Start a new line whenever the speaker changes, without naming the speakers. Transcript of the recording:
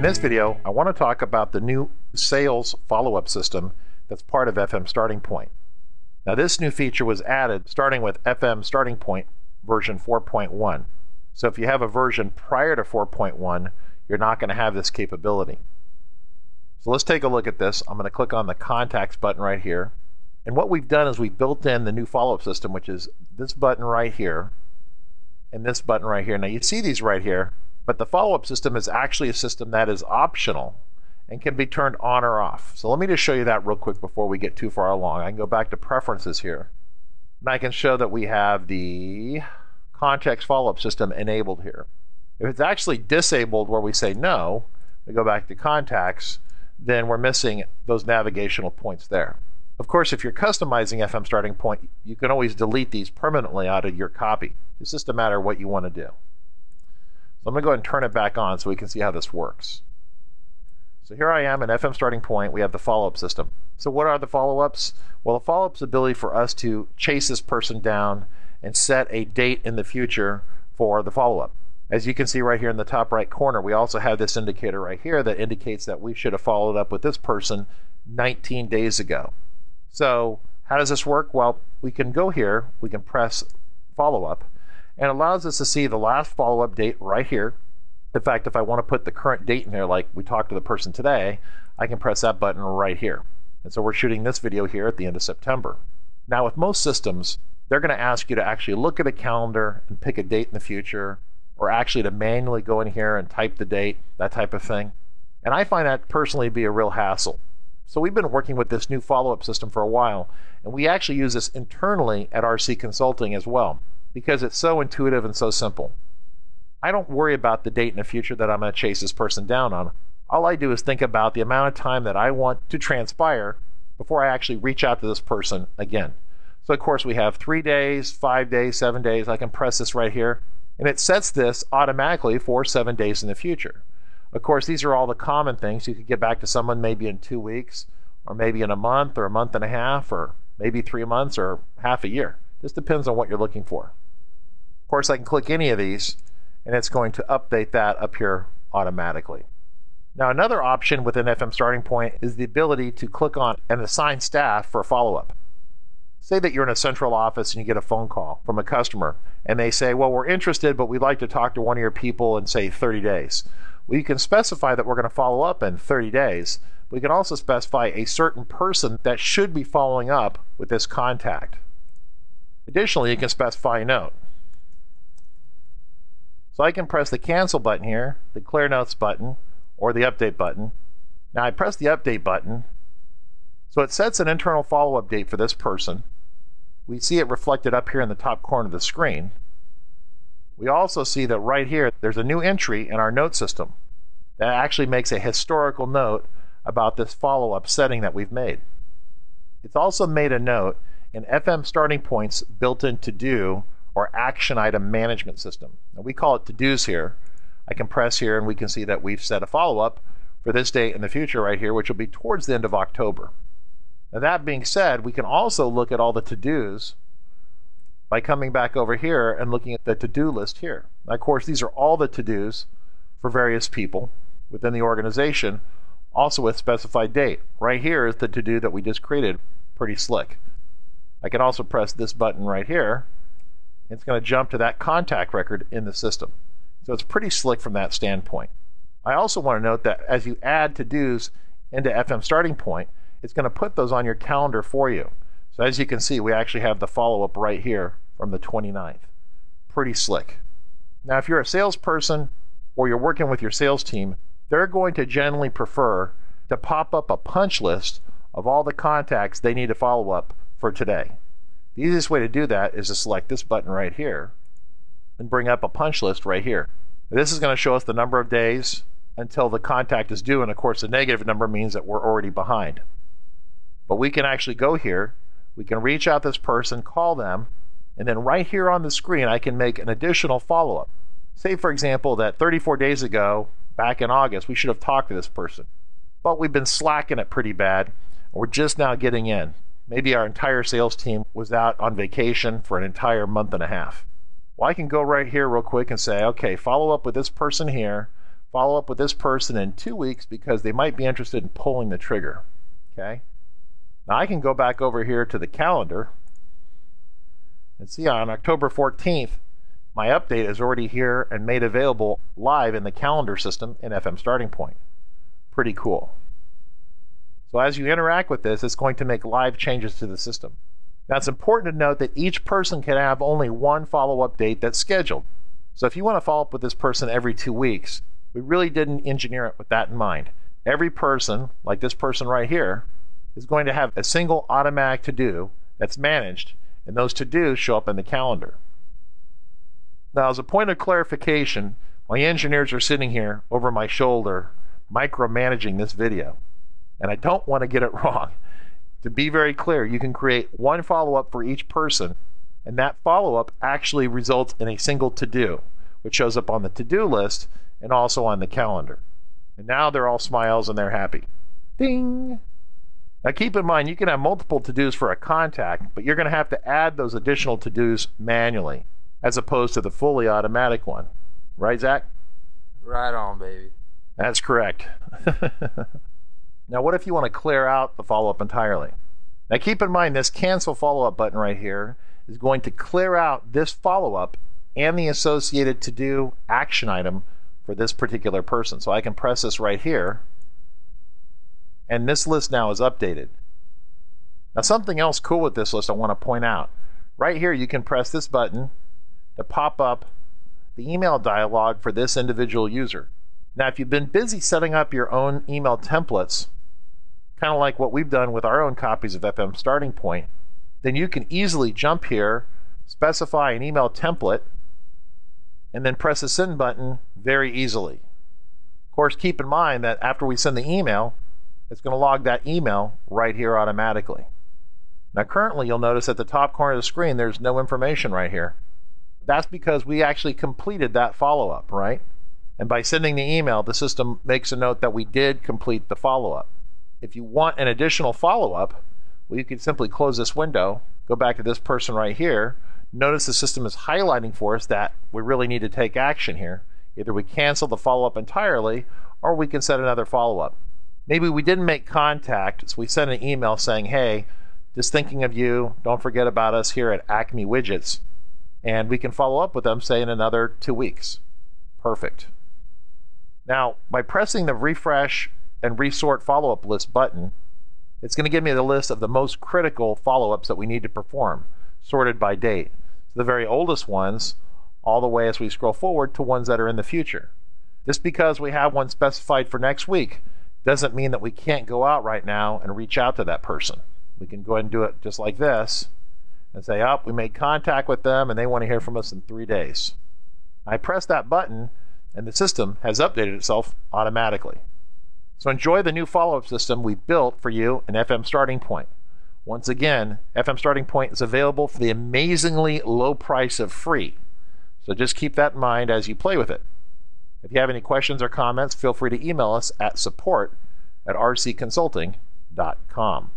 In this video, I want to talk about the new sales follow-up system that's part of FM Starting Point. Now, this new feature was added starting with FM Starting Point version 4.1. So if you have a version prior to 4.1, you're not going to have this capability. So let's take a look at this. I'm going to click on the Contacts button right here. And what we've done is we've built in the new follow-up system, which is this button right here and this button right here. Now, you see these right here, but the follow-up system is actually a system that is optional and can be turned on or off. So let me just show you that real quick before we get too far along. I can go back to Preferences here, and I can show that we have the Context follow-up system enabled here. If it's actually disabled where we say no, we go back to Contacts, then we're missing those navigational points there. Of course, if you're customizing FM Starting Point, you can always delete these permanently out of your copy. It's just a matter of what you want to do. So I'm going to go ahead and turn it back on so we can see how this works. So here I am in FM Starting Point. We have the follow-up system. So what are the follow-ups? Well, the follow-up's the ability for us to chase this person down and set a date in the future for the follow-up. As you can see right here in the top right corner, we also have this indicator right here that indicates that we should have followed up with this person 19 days ago. So how does this work? Well, we can go here, we can press follow-up, and it allows us to see the last follow-up date right here. In fact, if I want to put the current date in there like we talked to the person today, I can press that button right here. And so we're shooting this video here at the end of September. Now, with most systems, they're going to ask you to actually look at a calendar and pick a date in the future, or actually to manually go in here and type the date, that type of thing. And I find that personally to be a real hassle. So we've been working with this new follow-up system for a while, and we actually use this internally at RC Consulting as well, because it's so intuitive and so simple. I don't worry about the date in the future that I'm going to chase this person down on. All I do is think about the amount of time that I want to transpire before I actually reach out to this person again. So of course we have 3 days, 5 days, 7 days. I can press this right here, and it sets this automatically for 7 days in the future. Of course, these are all the common things. You could get back to someone maybe in 2 weeks, or maybe in a month, or a month and a half, or maybe 3 months, or half a year. Just depends on what you're looking for. Of course, I can click any of these, and it's going to update that up here automatically. Now, another option within FM Starting Point is the ability to click on and assign staff for follow-up. Say that you're in a central office and you get a phone call from a customer, and they say, well, we're interested, but we'd like to talk to one of your people in, say, 30 days. Well, you can specify that we're going to follow up in 30 days. We can also specify a certain person that should be following up with this contact. Additionally, you can specify a note. So I can press the Cancel button here, the Clear Notes button, or the Update button. Now I press the Update button, so it sets an internal follow-up date for this person. We see it reflected up here in the top corner of the screen. We also see that right here, there's a new entry in our note system that actually makes a historical note about this follow-up setting that we've made. It's also made a note in FM Starting Point's built-in to-do or action item management system. Now we call it to-dos here. I can press here and we can see that we've set a follow-up for this date in the future right here, which will be towards the end of October. Now that being said, we can also look at all the to-dos by coming back over here and looking at the to-do list here. Now, of course, these are all the to-dos for various people within the organization, also with specified date. Right here is the to-do that we just created. Pretty slick. I can also press this button right here. It's going to jump to that contact record in the system. So it's pretty slick from that standpoint. I also want to note that as you add to-dos into FM Starting Point, it's going to put those on your calendar for you. So as you can see, we actually have the follow-up right here from the 29th. Pretty slick. Now, if you're a salesperson or you're working with your sales team, they're going to generally prefer to pop up a punch list of all the contacts they need to follow up for today. The easiest way to do that is to select this button right here and bring up a punch list right here. This is going to show us the number of days until the contact is due, and of course the negative number means that we're already behind. But we can actually go here, we can reach out to this person, call them, and then right here on the screen I can make an additional follow-up. Say for example that 34 days ago, back in August, we should have talked to this person, but we've been slacking it pretty bad, and we're just now getting in. Maybe our entire sales team was out on vacation for an entire month and a half. Well, I can go right here real quick and say, okay, follow up with this person here follow up with this person in 2 weeks because they might be interested in pulling the trigger. Okay? Now I can go back over here to the calendar and see on October 14th, my update is already here and made available live in the calendar system in FM Starting Point. Pretty cool. So as you interact with this, it's going to make live changes to the system. Now it's important to note that each person can have only one follow-up date that's scheduled. So if you want to follow up with this person every 2 weeks, we really didn't engineer it with that in mind. Every person, like this person right here, is going to have a single automatic to-do that's managed, and those to-dos show up in the calendar. Now, as a point of clarification, my engineers are sitting here over my shoulder micromanaging this video, and I don't want to get it wrong. To be very clear, you can create one follow-up for each person, and that follow-up actually results in a single to-do, which shows up on the to-do list and also on the calendar. And now they're all smiles and they're happy. Ding! Now keep in mind, you can have multiple to-dos for a contact, but you're going to have to add those additional to-dos manually, as opposed to the fully automatic one. Right, Zach?
Right on, baby.
That's correct. Now, what if you want to clear out the follow-up entirely? Now, keep in mind, this cancel follow-up button right here is going to clear out this follow-up and the associated to-do action item for this particular person. So I can press this right here, and this list now is updated. Now, something else cool with this list I want to point out. Right here, you can press this button to pop up the email dialog for this individual user. Now, if you've been busy setting up your own email templates, kind of like what we've done with our own copies of FM Starting Point, then you can easily jump here, specify an email template, and then press the send button very easily. Of course, keep in mind that after we send the email, it's going to log that email right here automatically. Now, currently, you'll notice at the top corner of the screen, there's no information right here. That's because we actually completed that follow-up, right? And by sending the email, the system makes a note that we did complete the follow-up. If you want an additional follow-up, well, you can simply close this window, go back to this person right here. Notice the system is highlighting for us that we really need to take action here. Either we cancel the follow-up entirely, or we can set another follow-up. Maybe we didn't make contact, so we sent an email saying, hey, just thinking of you, don't forget about us here at Acme Widgets. And we can follow up with them, say, in another 2 weeks. Perfect. Now, by pressing the refresh and resort follow-up list button, it's going to give me the list of the most critical follow-ups that we need to perform, sorted by date. So the very oldest ones, all the way as we scroll forward to ones that are in the future. Just because we have one specified for next week doesn't mean that we can't go out right now and reach out to that person. We can go ahead and do it just like this and say, oh, we made contact with them and they want to hear from us in 3 days. I press that button and the system has updated itself automatically. So enjoy the new follow-up system we built for you in FM Starting Point. Once again, FM Starting Point is available for the amazingly low price of free. So just keep that in mind as you play with it. If you have any questions or comments, feel free to email us at support@rcconsulting.com.